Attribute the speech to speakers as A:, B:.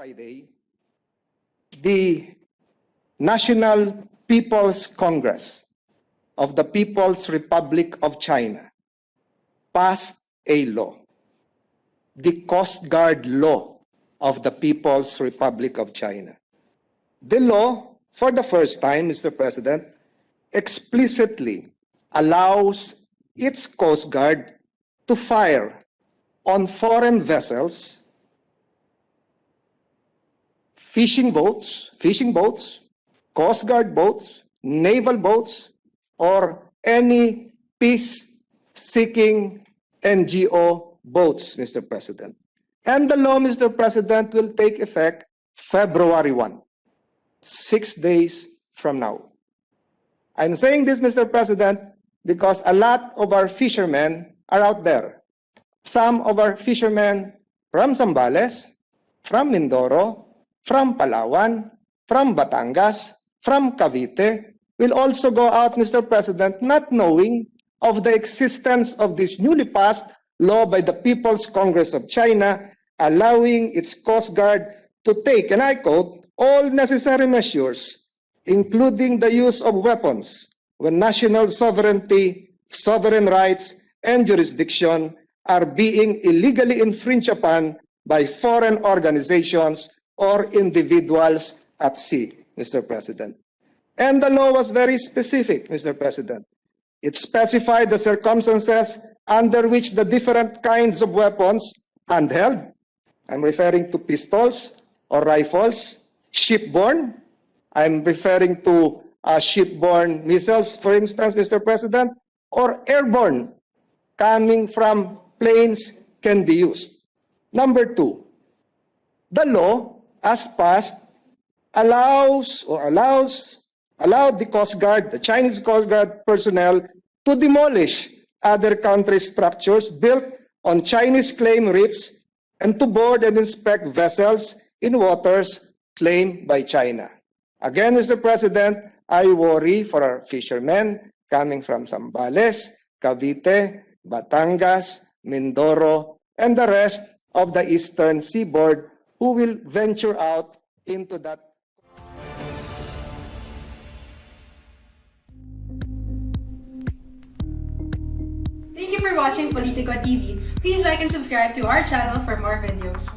A: Friday, the National People's Congress of the People's Republic of China passed a law, the Coast Guard Law of the People's Republic of China. The law, for the first time, Mr. President, explicitly allows its Coast Guard to fire on foreign vessels, fishing boats, Coast Guard boats, naval boats, or any peace-seeking NGO boats, Mr. President. And the law, Mr. President, will take effect February 1, 6 days from now. I'm saying this, Mr. President, because a lot of our fishermen are out there. Some of our fishermen from Zambales, from Mindoro, from Palawan, from Batangas, from Cavite, will also go out, Mr. President, not knowing of the existence of this newly passed law by the People's Congress of China, allowing its Coast Guard to take, and I quote, all necessary measures, including the use of weapons, when national sovereignty, sovereign rights, and jurisdiction are being illegally infringed upon by foreign organizations or individuals at sea, Mr. President. And the law was very specific, Mr. President. It specified the circumstances under which the different kinds of weapons handheld, I'm referring to pistols or rifles, shipborne, I'm referring to shipborne missiles, for instance, Mr. President, or airborne, coming from planes, can be used. Number two, the law, as passed, allowed the Coast Guard, the Chinese Coast Guard personnel, to demolish other countries' structures built on Chinese claim reefs and to board and inspect vessels in waters claimed by China. Again, Mr. President, I worry for our fishermen coming from Zambales, Cavite, Batangas, Mindoro, and the rest of the eastern seaboard who will venture out into that.
B: Thank you for watching Politico TV. Please like and subscribe to our channel for more videos.